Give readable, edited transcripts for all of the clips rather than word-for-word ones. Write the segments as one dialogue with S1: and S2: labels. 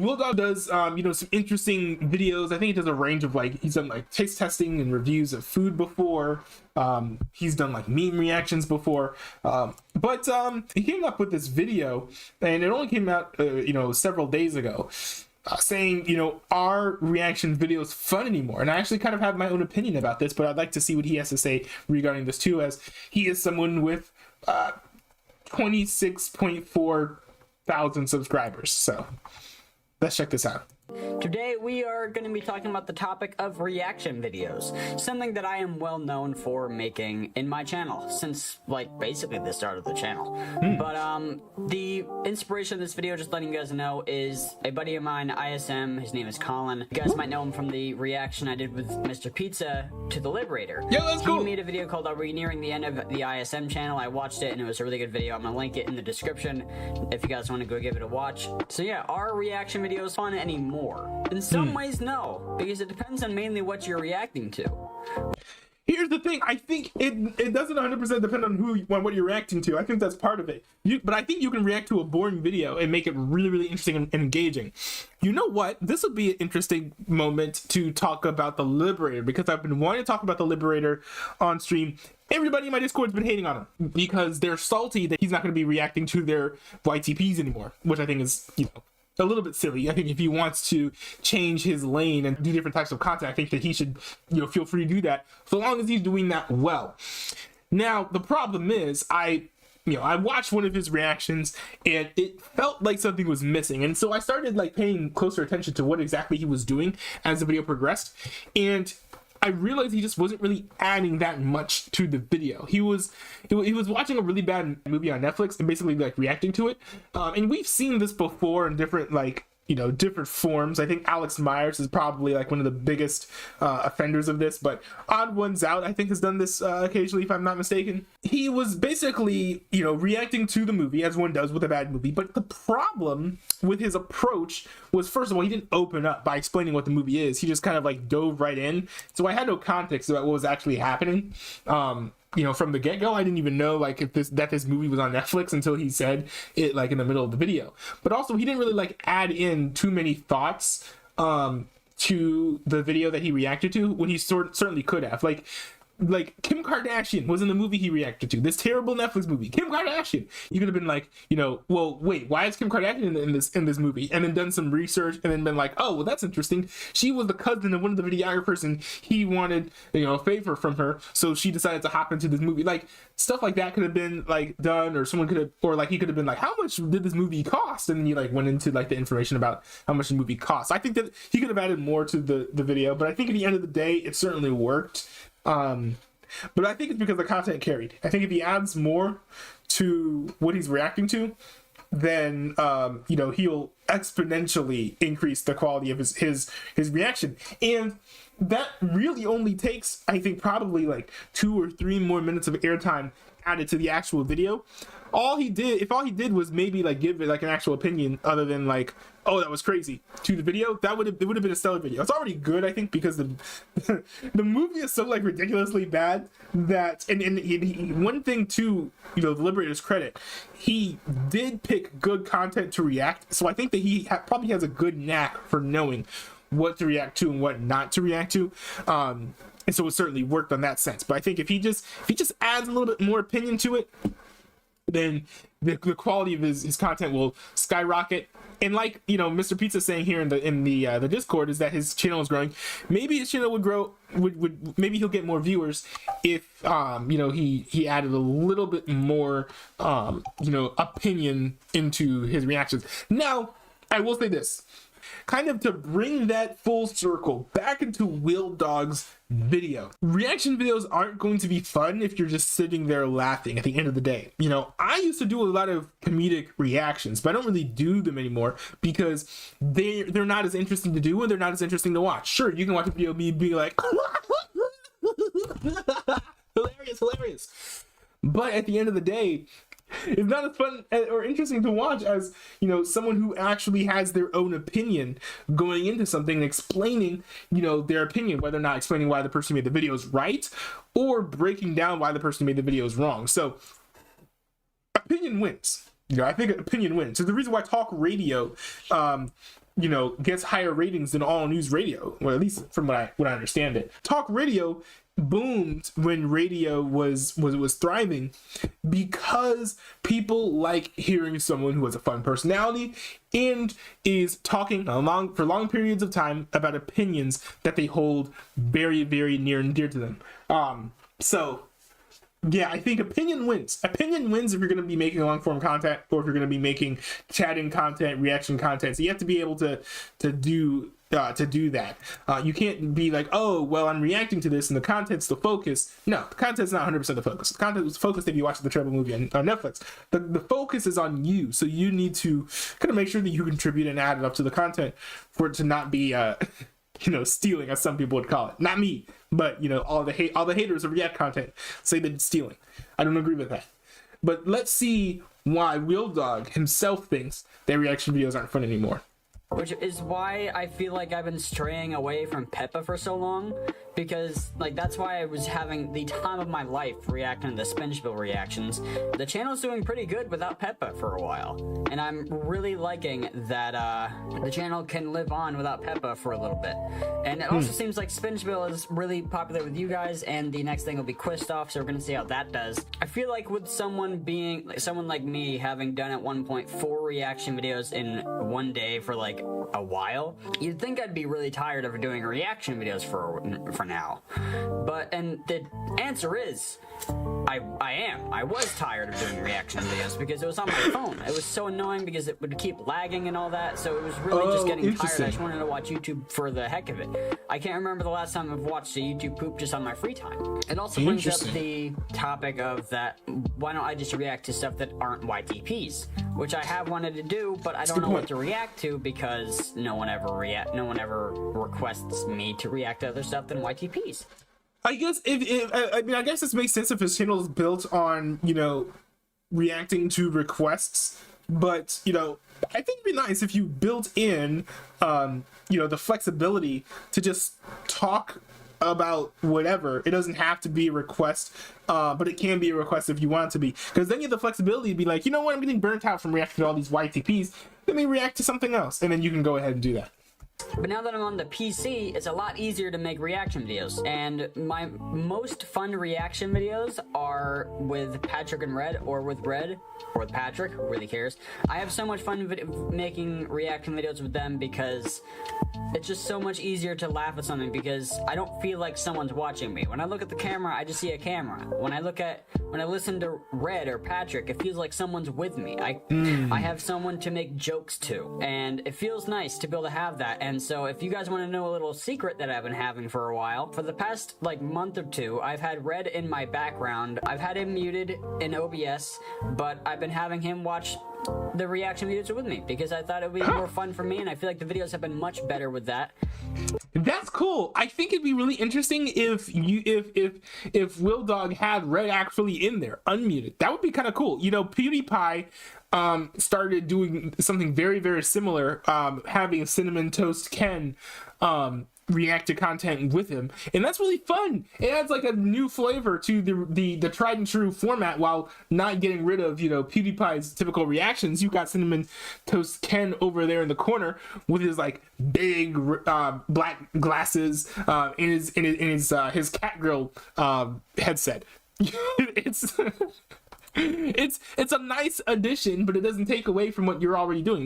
S1: WillDog does, some interesting videos. I think he does a range of he's done taste testing and reviews of food before. He's done meme reactions before. But he came up with this video, and it only came out, several days ago, saying, are reaction videos fun anymore? And I actually kind of have my own opinion about this, but I'd like to see what he has to say regarding this too, as he is someone with 26.4 thousand subscribers. So let's check this out.
S2: Today we are going to be talking about the topic of reaction videos, something that I am well known for making in my channel since basically the start of the channel. But the inspiration of this video, just letting you guys know, is a buddy of mine, ISM. His name is Colin. You guys might know him from the reaction I did with Mr. Pizza to the Liberator.
S1: Yeah, that's cool.
S2: He made a video called "Are We Nearing the End of the ISM Channel?" I watched it and it was a really good video. I'm gonna link it in the description if you guys want to go give it a watch. So yeah, are reaction videos fun anymore? In some ways, no, because it depends on mainly what you're reacting to.
S1: Here's the thing. I think it doesn't 100% depend on what you're reacting to. I think that's part of it. But I think you can react to a boring video and make it really, really interesting and engaging. You know what? This would be an interesting moment to talk about the Liberator, because I've been wanting to talk about the Liberator on stream. Everybody in my Discord's been hating on him because they're salty that he's not going to be reacting to their YTPs anymore, which I think is, a little bit silly. I think if he wants to change his lane and do different types of content, I think that he should, feel free to do that, so long as he's doing that well. Now, the problem is, I watched one of his reactions and it felt like something was missing. And so I started paying closer attention to what exactly he was doing as the video progressed. And I realized he just wasn't really adding that much to the video. He was watching a really bad movie on Netflix and basically reacting to it. And we've seen this before in different different forms. I think Alex Myers is probably one of the biggest offenders of this, but Odd Ones Out, I think, has done this occasionally, if I'm not mistaken. He was basically, reacting to the movie as one does with a bad movie, but the problem with his approach was, first of all, he didn't open up by explaining what the movie is. He just kind of dove right in. So I had no context about what was actually happening. From the get-go, I didn't even know if this movie was on Netflix until he said it in the middle of the video. But also, he didn't really add in too many thoughts to the video that he reacted to, when he certainly could have. Kim Kardashian was in the movie he reacted to, this terrible Netflix movie. Kim Kardashian. You could have been well, wait, why is Kim Kardashian in this movie? And then done some research and then been oh, well, that's interesting. She was the cousin of one of the videographers and he wanted, a favor from her, so she decided to hop into this movie. Stuff like that could have been done, or someone could have, or he could have been how much did this movie cost? And then he went into the information about how much the movie cost. I think that he could have added more to the video, but I think at the end of the day, it certainly worked. But I think it's because the content carried. I think if he adds more to what he's reacting to, then he'll exponentially increase the quality of his reaction. And that really only takes, I think, probably 2 or 3 more minutes of airtime added to the actual video. If all he did was maybe give it an actual opinion, other than oh, that was crazy, to the video, it would have been a stellar video. It's already good, I think, because the movie is so ridiculously bad that, and one thing to the Liberator's credit, he did pick good content to react. So I think that he probably has a good knack for knowing what to react to and what not to react to. And so it certainly worked on that sense. But I think if he just adds a little bit more opinion to it, then the quality of his content will skyrocket. And Mr. Pizza saying here in the Discord, is that his channel is growing. Maybe his channel would grow, maybe he'll get more viewers if he added a little bit more opinion into his reactions. Now, I will say this, kind of to bring that full circle back into WillDog's video. Reaction videos aren't going to be fun if you're just sitting there laughing at the end of the day. I used to do a lot of comedic reactions, but I don't really do them anymore because they're not as interesting to do and they're not as interesting to watch. Sure, you can watch a video of me being hilarious. But at the end of the day, it's not as fun or interesting to watch as someone who actually has their own opinion going into something and explaining their opinion, whether or not explaining why the person who made the video is right or breaking down why the person who made the video is wrong. So opinion wins. I think opinion wins. So the reason why talk radio gets higher ratings than all news radio. Well, at least from what I understand it. Talk radio boomed when radio was thriving because people like hearing someone who has a fun personality and is talking for long periods of time about opinions that they hold very, very near and dear to them. So yeah, I think opinion wins. Opinion wins if you're going to be making long form content, or if you're going to be making chatting content, reaction content. So you have to be able to do that. You can't be like, oh, well, I'm reacting to this and the content's the focus. No, the content's not 100% the focus. The content was focused if you watch the Trevor movie on Netflix. The focus is on you, so you need to kind of make sure that you contribute and add it up to the content for it to not be stealing, as some people would call it. Not me, but all the haters of React content say that it's stealing. I don't agree with that. But let's see why WillDog himself thinks that reaction videos aren't fun anymore.
S2: Which is why I feel like I've been straying away from Peppa for so long, because that's why I was having the time of my life reacting to the Spongebob reactions. The channel's doing pretty good without Peppa for a while, and I'm really liking that the channel can live on without Peppa for a little bit. And it also seems like Spongebob is really popular with you guys, and the next thing will be Quistoff, so we're gonna see how that does. I feel like with someone like me having done at one point 4 reaction videos in one day for a while, you'd think I'd be really tired of doing reaction videos for now. And the answer is I was tired of doing reaction videos because it was on my phone. It was so annoying because it would keep lagging and all that, so it was really just getting tired. I just wanted to watch YouTube for the heck of it. I can't remember the last time I've watched a YouTube poop just on my free time. It also brings up the topic of that, why don't I just react to stuff that aren't YTPs? Which I have wanted to do, but I don't know what to react to because no one ever requests me to react to other stuff than YTPs.
S1: I guess I guess this makes sense if his channel is built on reacting to requests, but I think it'd be nice if you built in the flexibility to just talk about whatever. It doesn't have to be a request, but it can be a request if you want it to be, because then you have the flexibility to be like, what, I'm getting burnt out from reacting to all these YTPs, let me react to something else, and then you can go ahead and do that.
S2: But now that I'm on the PC, it's a lot easier to make reaction videos. And my most fun reaction videos are with Patrick and Red, or with Red, or with Patrick, who really cares. I have so much fun making reaction videos with them because it's just so much easier to laugh at something because I don't feel like someone's watching me. When I look at the camera, I just see a camera. When I listen to Red or Patrick, it feels like someone's with me. I have someone to make jokes to, and it feels nice to be able to have that. And so if you guys want to know a little secret that I've been having for a while, for the past month or two, I've had Red in my background. I've had him muted in OBS, but I've been having him watch the reaction videos with me because I thought it would be more fun for me, and I feel like the videos have been much better with that.
S1: That's cool. I think it'd be really interesting if WillDog had Red actually in there, unmuted. That would be kind of cool. PewDiePie started doing something very, very similar, having Cinnamon Toast Ken react to content with him, and that's really fun. It adds a new flavor to the tried and true format while not getting rid of PewDiePie's typical reactions. You got Cinnamon Toast Ken over there in the corner with his big black glasses in his cat girl headset. It's a nice addition, but it doesn't take away from what you're already doing.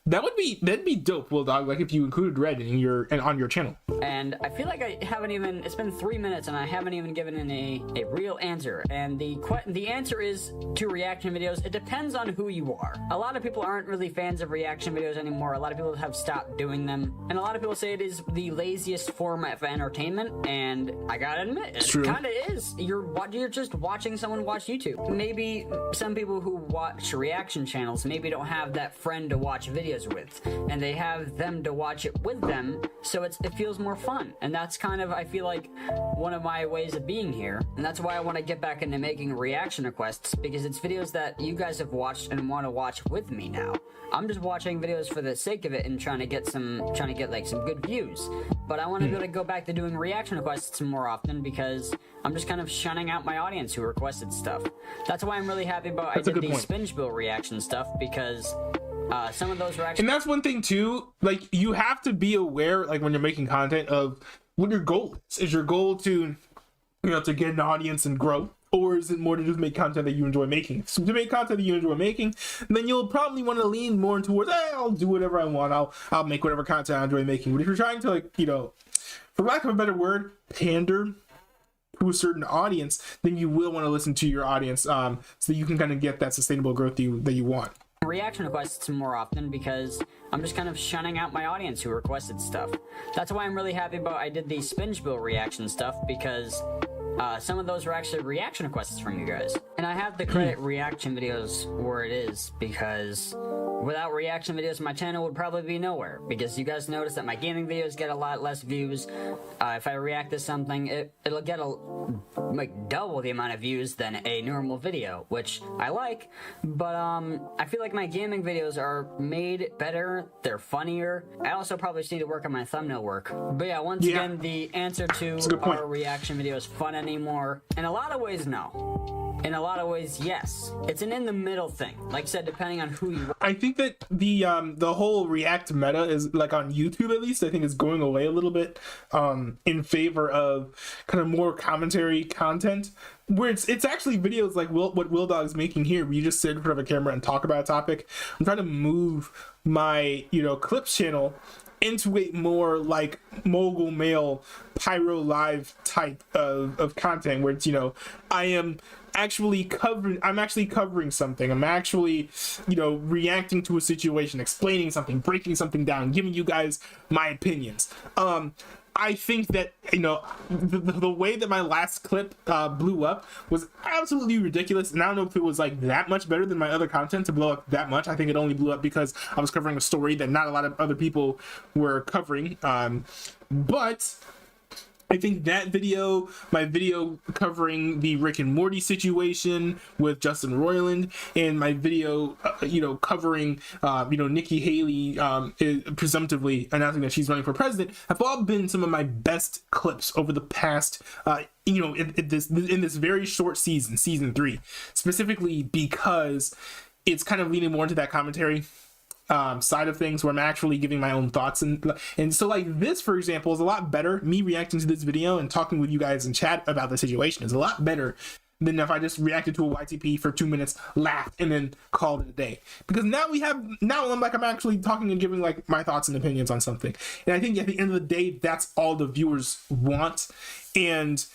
S1: That'd be dope, WillDog, if you included Red on your channel.
S2: And I feel like I haven't even, it's been 3 minutes and I haven't even given a real answer. And the answer is to reaction videos. It depends on who you are. A lot of people aren't really fans of reaction videos anymore. A lot of people have stopped doing them. And a lot of people say it is the laziest form of entertainment. And I gotta admit, it kind of is. You're just watching someone watch YouTube. Maybe some people who watch reaction channels maybe don't have that friend to watch videos with, and they have them to watch it with them, so it feels more fun. And that's kind of, I feel like, one of my ways of being here, and that's why I want to get back into making reaction requests, because it's videos that you guys have watched and want to watch with me now. I'm just watching videos for the sake of it and trying to get some good views, but I want to be able to go back to doing reaction requests more often because I'm just kind of shunning out my audience who requested stuff. That's why I'm really happy about I did the Spongebob reaction stuff, because Some of those were actually.
S1: And that's one thing too. Like, you have to be aware, like when you're making content, of what your goal is. Is your goal to, to get an audience and grow? Or is it more to just make content that you enjoy making? So to make content that you enjoy making, then you'll probably want to lean more towards, I'll do whatever I want. I'll make whatever content I enjoy making. But if you're trying to, like, for lack of a better word, pander to a certain audience, then you will want to listen to your audience, so you can kind of get that sustainable growth that you want.
S2: Reaction requests more often because I'm just kind of shunning out my audience who requested stuff. That's why I'm really happy about I did the Spinge Bill reaction stuff, because some of those were actually reaction requests from you guys. And I have to credit reaction videos where it is, because without reaction videos, my channel would probably be nowhere, because you guys notice that my gaming videos get a lot less views. If I react to something, it'll get like double the amount of views than a normal video, which I like, but I feel like my gaming videos are made better, they're funnier. I also probably just need to work on my thumbnail work. But yeah, once again, the answer to are reaction videos fun anymore? In a lot of ways, no. In a lot of ways, yes. It's an in the middle thing. Like I said, depending on who you.
S1: I think that the whole React meta is, like, on YouTube at least, I think is going away a little bit, in favor of kind of more commentary content, where it's actually videos like what WillDog's making here, where you just sit in front of a camera and talk about a topic. I'm trying to move my clips channel into a more like mogul mail pyro live type of content, where it's I'm actually covering something. I'm actually reacting to a situation, explaining something, breaking something down, giving you guys my opinions. I think that the way that my last clip blew up was absolutely ridiculous, and I don't know if it was like that much better than my other content to blow up that much. I think it only blew up because I was covering a story that not a lot of other people were covering, but I think that video, my video covering the Rick and Morty situation with Justin Roiland, and my video, covering, Nikki Haley presumptively announcing that she's running for president, have all been some of my best clips over the past, in this very short season 3, specifically because it's kind of leaning more into that commentary side of things, where I'm actually giving my own thoughts, and so, like, this, for example, is a lot better. Me reacting to this video and talking with you guys in chat about the situation is a lot better than if I just reacted to a YTP for 2 minutes, laughed, and then called it a day. Because now I'm actually talking and giving, like, my thoughts and opinions on something, and I think at the end of the day, that's all the viewers want, and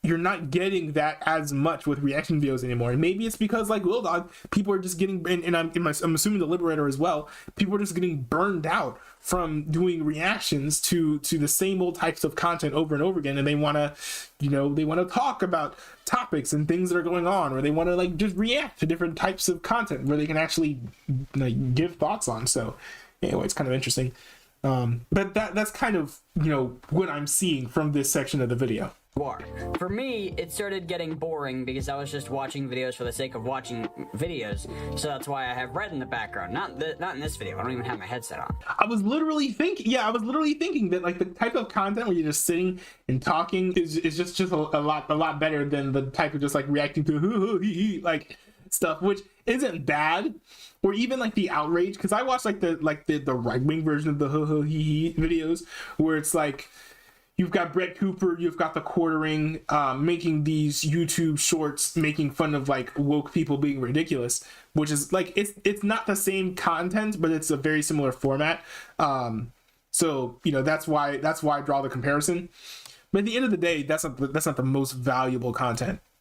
S1: you're not getting that as much with reaction videos anymore. And maybe it's because, like WillDog, people are just getting, and I'm assuming the Liberator as well, people are just getting burned out from doing reactions to the same old types of content over and over again, and they want to talk about topics and things that are going on, or they want to, like, just react to different types of content where they can actually, like, give thoughts on. So anyway, it's kind of interesting, but that's kind of what I'm seeing from this section of the video.
S2: For me, it started getting boring because I was just watching videos for the sake of watching videos, so that's why I have red in the background. Not in this video. I don't even have my headset on.
S1: I was literally thinking that, like, the type of content where you're just sitting and talking is just a lot better than the type of just, like, reacting to like stuff, which isn't bad, or even, like, the outrage, because I watched, like, the right-wing version of the videos, where it's like, you've got Brett Cooper, you've got the Quartering, making these YouTube shorts, making fun of, like, woke people being ridiculous, which is, like, it's not the same content, but it's a very similar format. So that's why I draw the comparison. But at the end of the day, that's not the most valuable content.